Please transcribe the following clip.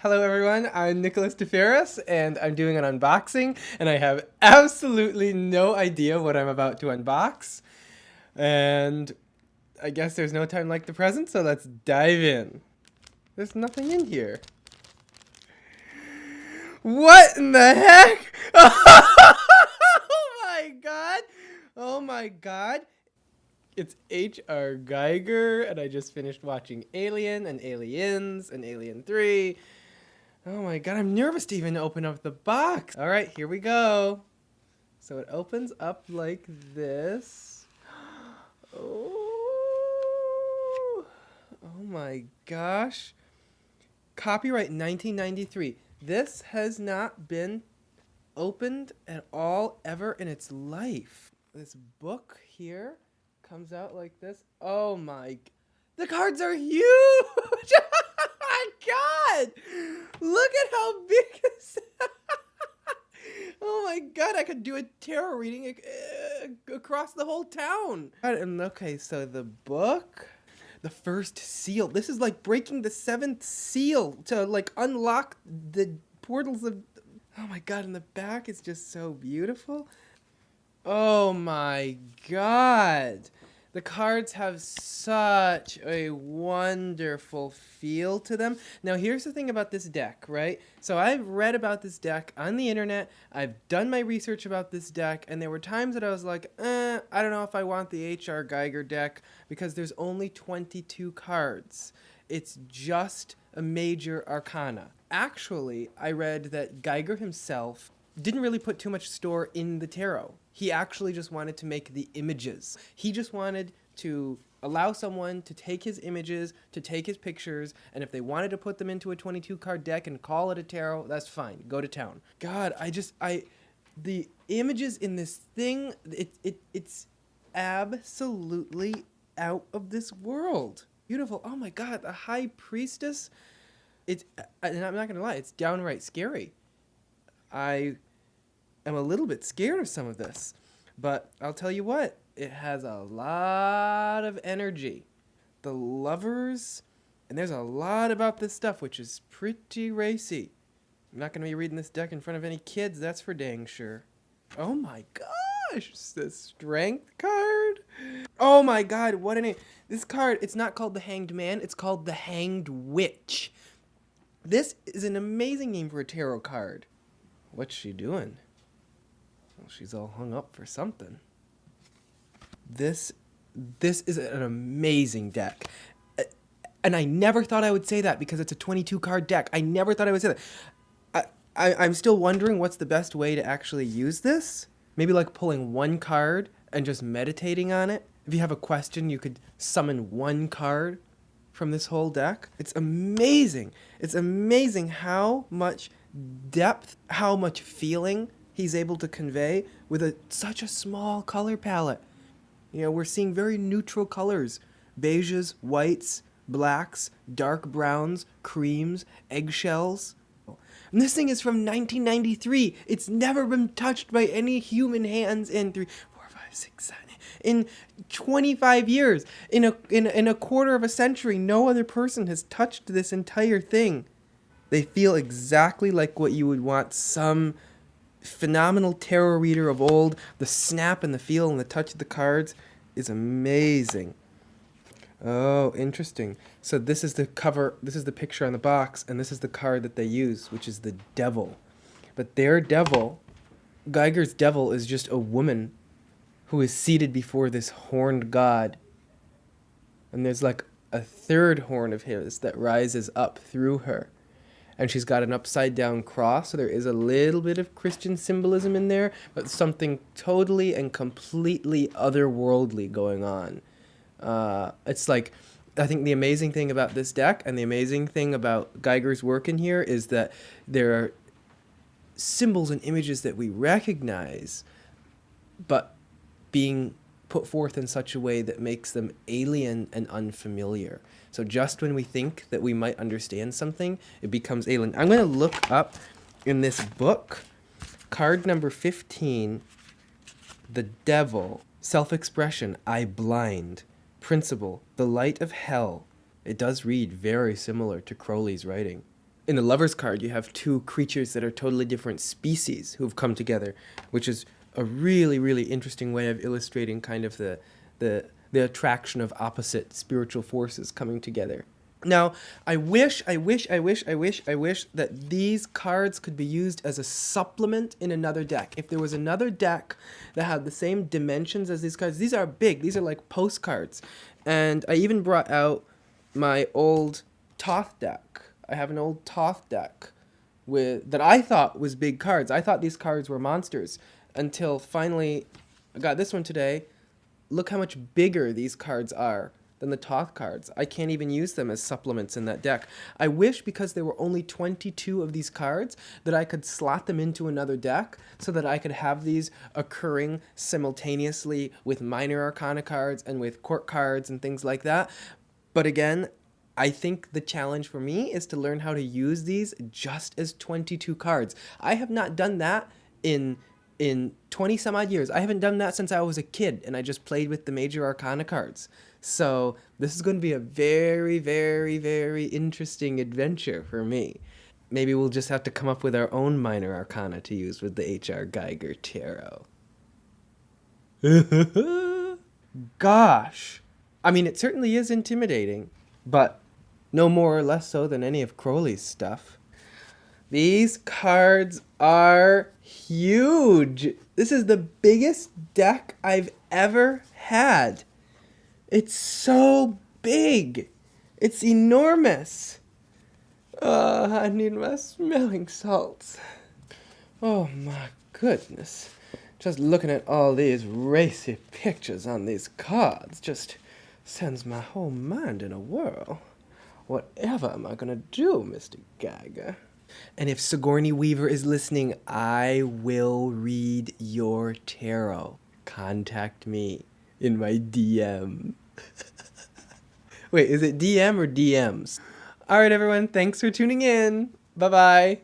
Hello everyone, I'm Nicholas DeFerris and I'm doing an unboxing and I have absolutely no idea what I'm about to unbox. And I guess there's no time like the present, so let's dive in. There's nothing in here. What in the heck? Oh my god! Oh my god! It's H.R. Geiger and I just finished watching Alien and Aliens and Alien 3. Oh my god, I'm nervous to even open up the box. All right, here we go. So it opens up like this. Oh, oh my gosh. Copyright 1993. This has not been opened at all ever in its life. This book here comes out like this. Oh my, the cards are huge. Oh my god. Look at how big this is. Oh my god, I could do a tarot reading across the whole town. And okay, so the book, the first seal. This is like breaking the seventh seal to like unlock the portals of, oh my god, and the back is just so beautiful. Oh my god. The cards have such a wonderful feel to them. Now, here's the thing about this deck, right? So I've read about this deck on the internet. I've done my research about this deck, and there were times that I was like, I don't know if I want the H.R. Geiger deck because there's only 22 cards. It's just a major arcana. Actually, I read that Geiger himself didn't really put too much store in the tarot. He actually just wanted to make the images. He just wanted to allow someone to take his images, to take his pictures, and if they wanted to put them into a 22 card deck and call it a tarot, that's fine. Go to town. God, the images in this thing, it's absolutely out of this world. Beautiful. Oh my God, the High Priestess. And I'm not gonna lie, it's downright scary. I am a little bit scared of some of this, but I'll tell you what, it has a lot of energy. The Lovers, and there's a lot about this stuff, which is pretty racy. I'm not going to be reading this deck in front of any kids, that's for dang sure. Oh my gosh, the Strength card. Oh my god, what a name. This card, it's not called the Hanged Man, it's called the Hanged Witch. This is an amazing name for a tarot card. What's she doing? Well, she's all hung up for something. This is an amazing deck. And I never thought I would say that because it's a 22 card deck. I never thought I would say that. I'm still wondering what's the best way to actually use this. Maybe like pulling one card and just meditating on it. If you have a question, you could summon one card from this whole deck. It's amazing. It's amazing how much depth, how much feeling he's able to convey with such a small color palette. You know, we're seeing very neutral colors. Beiges, whites, blacks, dark browns, creams, eggshells. And this thing is from 1993. It's never been touched by any human hands in 25 years. In a quarter of a century, no other person has touched this entire thing. They feel exactly like what you would want some phenomenal tarot reader of old. The snap and the feel and the touch of the cards is amazing. Oh, interesting. So this is the cover, this is the picture on the box, and this is the card that they use, which is the Devil. But their devil, Geiger's devil, is just a woman who is seated before this horned god. And there's like a third horn of his that rises up through her. And she's got an upside down cross, so there is a little bit of Christian symbolism in there, but something totally and completely otherworldly going on. It's like, I think the amazing thing about this deck and the amazing thing about Geiger's work in here is that there are symbols and images that we recognize, but being put forth in such a way that makes them alien and unfamiliar. So just when we think that we might understand something, it becomes alien. I'm going to look up in this book, card number 15, the Devil, self-expression, I blind, principle, the light of hell. It does read very similar to Crowley's writing. in the Lover's card, you have two creatures that are totally different species who've come together, which is a really, really interesting way of illustrating kind of the attraction of opposite spiritual forces coming together. Now, I wish that these cards could be used as a supplement in another deck. If there was another deck that had the same dimensions as these cards, these are big. These are like postcards. And I even brought out my old Thoth deck. I have an old Thoth deck that I thought was big cards. I thought these cards were monsters until finally I got this one today. Look how much bigger these cards are than the Thoth cards. I can't even use them as supplements in that deck. I wish, because there were only 22 of these cards, that I could slot them into another deck so that I could have these occurring simultaneously with minor arcana cards and with court cards and things like that. But again, I think the challenge for me is to learn how to use these just as 22 cards. I have not done that in 20 some odd years. I haven't done that since I was a kid, and I just played with the major arcana cards. So this is going to be a very, very, very interesting adventure for me. Maybe we'll just have to come up with our own minor arcana to use with the H.R. Geiger Tarot. Gosh. I mean, it certainly is intimidating, but no more or less so than any of Crowley's stuff. These cards are huge. This is the biggest deck I've ever had. It's so big. It's enormous. I need my smelling salts. Oh my goodness. Just looking at all these racy pictures on these cards just sends my whole mind in a whirl. Whatever am I gonna do, Mr. Geiger? And if Sigourney Weaver is listening, I will read your tarot. Contact me in my DM. Wait, is it DM or DMs? All right, everyone. Thanks for tuning in. Bye-bye.